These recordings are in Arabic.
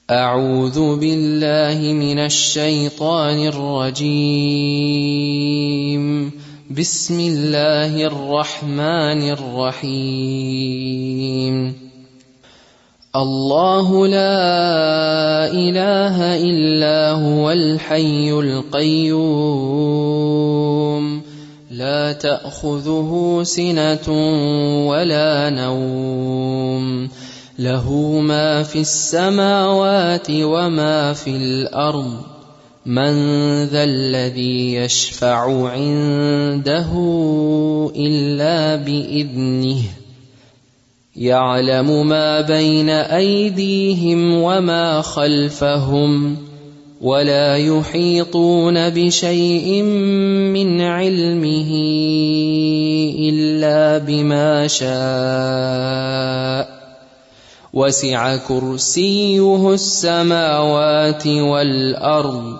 أعوذ بالله من الشيطان الرجيم. بسم الله الرحمن الرحيم. الله لا إله إلا هو الحي القيوم لا تأخذه سنة ولا نوم له ما في السماوات وما في الأرض من ذا الذي يشفع عنده إلا بإذنه يعلم ما بين أيديهم وما خلفهم ولا يحيطون بشيء من علمه إلا بما شاء وسع كرسيه السماوات والأرض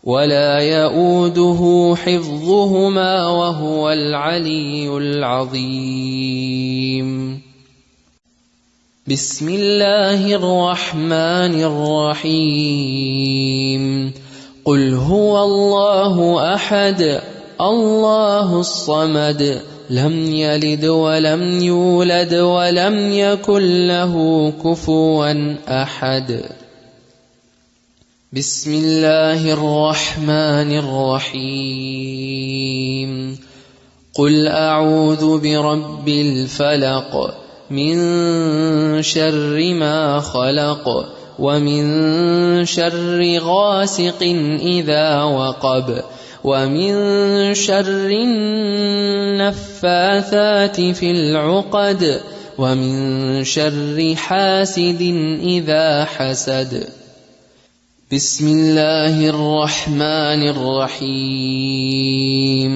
ولا يؤوده حفظهما وهو العلي العظيم. بسم الله الرحمن الرحيم. قل هو الله أحد الله الصمد لم يلد ولم يولد ولم يكن له كفوا أحد. بسم الله الرحمن الرحيم. قل أعوذ برب الفلق من شر ما خلق ومن شر غاسق إذا وقب ومن شر النفاثات في العقد ومن شر حاسد إذا حسد. بسم الله الرحمن الرحيم.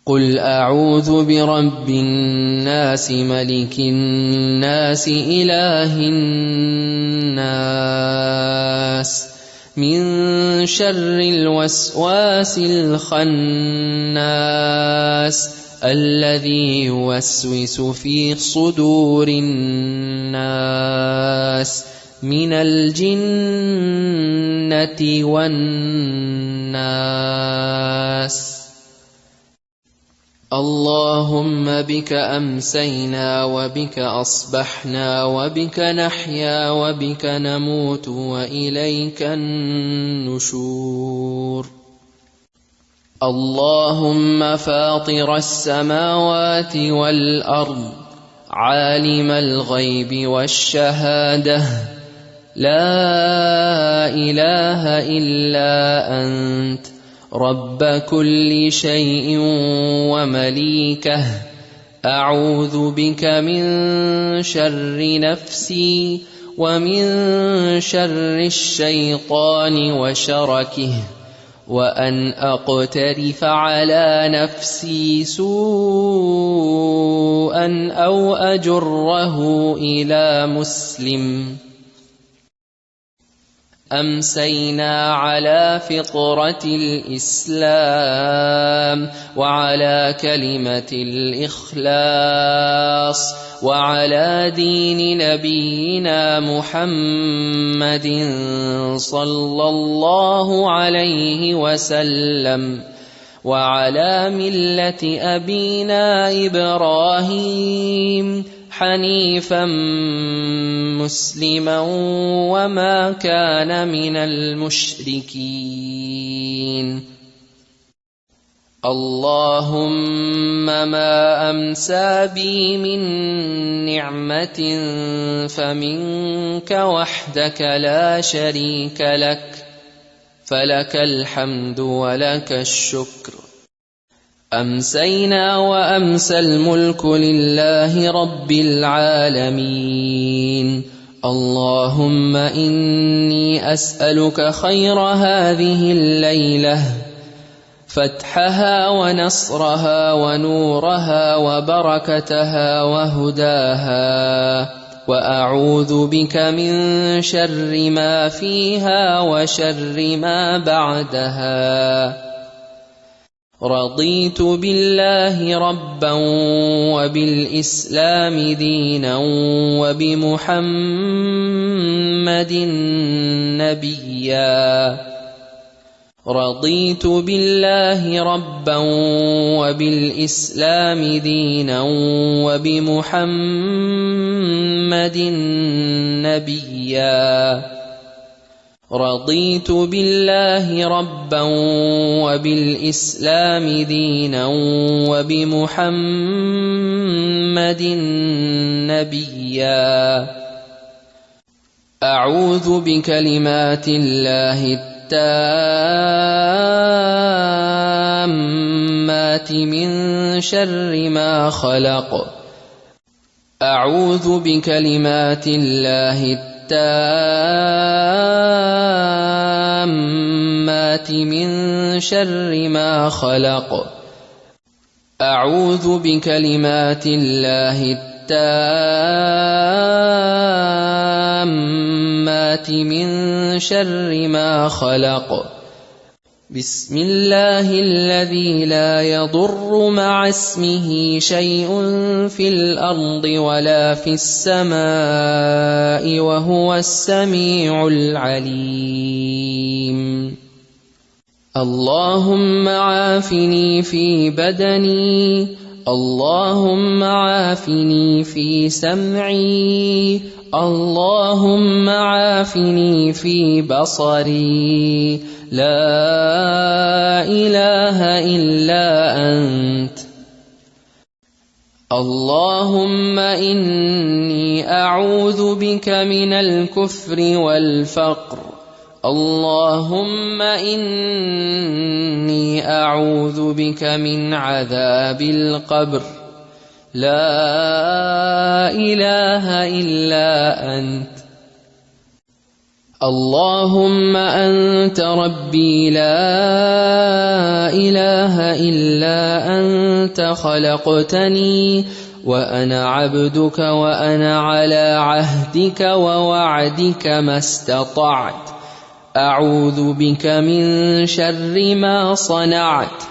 قل أعوذ برب الناس ملك الناس إله الناس من شر الوسواس الخناس الذي يوسوس في صدور الناس من الجنة والناس. اللهم بك أمسينا وبك أصبحنا وبك نحيا وبك نموت وإليك النشور. اللهم فاطر السماوات والأرض عالم الغيب والشهادة لا إله إلا أنت رب كل شيء ومليكه أعوذ بك من شر نفسي ومن شر الشيطان وشركه وأن أقترف على نفسي سوءا أو أجره إلى مسلم. أمسينا على فطرة الإسلام وعلى كلمة الإخلاص وعلى دين نبينا محمد صلى الله عليه وسلم وعلى ملة أبينا إبراهيم حنيفا مسلما وما كان من المشركين. اللهم ما أمسى بي من نعمة فمنك وحدك لا شريك لك فلك الحمد ولك الشكر. أمسينا وأمسى الملك لله رب العالمين. اللهم إني أسألك خير هذه الليلة فتحها ونصرها ونورها وبركتها وهداها وأعوذ بك من شر ما فيها وشر ما بعدها رضيت بالله ربا وبالإسلام دينا وبمحمد نبيا رضيت بالله ربا وبالإسلام دينا وبمحمد نبيا رضيت بالله ربا وبالإسلام دينا وبمحمد نبيا أعوذ بكلمات الله التامات من شر ما خلق أعوذ بكلمات الله التامات من شر ما خلق أعوذ بكلمات الله التامات من شر ما خلق بسم الله الذي لا يضر مع اسمه شيء في الأرض ولا في السماء وهو السميع العليم اللهم عافني في بدني اللهم عافني في سمعي اللهم عافني في بصري لا إله إلا أنت اللهم إني أعوذ بك من الكفر والفقر اللهم إني أعوذ بك من عذاب القبر لا إله إلا أنت اللهم أنت ربي لا إله إلا أنت خلقتني وأنا عبدك وأنا على عهدك ووعدك ما استطعت أعوذ بك من شر ما صنعت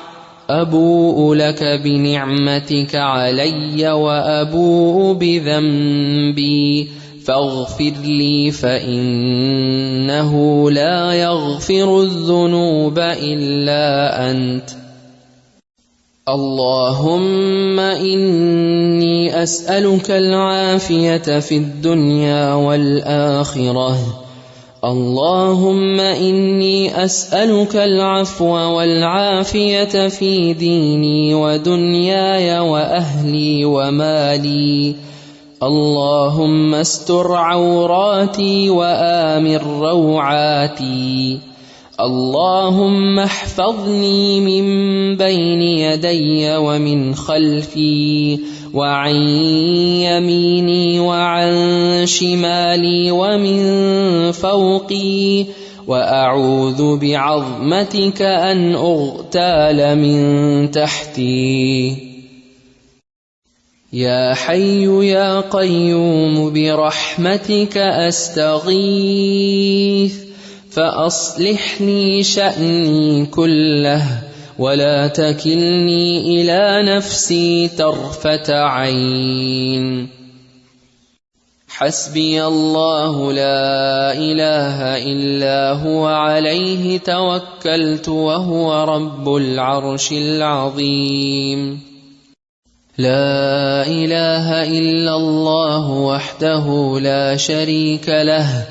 أبوء لك بنعمتك علي وأبوء بذنبي فاغفر لي فإنه لا يغفر الذنوب إلا أنت اللهم إني أسألك العافية في الدنيا والآخرة اللهم إني أسألك العفو والعافية في ديني ودنياي وأهلي ومالي اللهم استر عوراتي وآمن روعاتي اللهم احفظني من بين يدي ومن خلفي وعن يميني وعن شمالي ومن فوقي وأعوذ بعظمتك أن أغتال من تحتي يا حي يا قيوم برحمتك أستغيث فأصلح لي شأني كله ولا تكلني إلى نفسي طرفة عين حسبي الله لا إله إلا هو عليه توكلت وهو رب العرش العظيم لا إله إلا الله وحده لا شريك له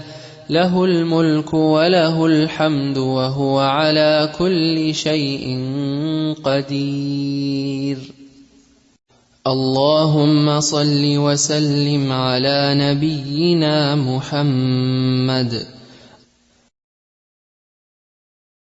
له الملك وله الحمد وهو على كل شيء قدير اللهم صل وسلم على نبينا محمد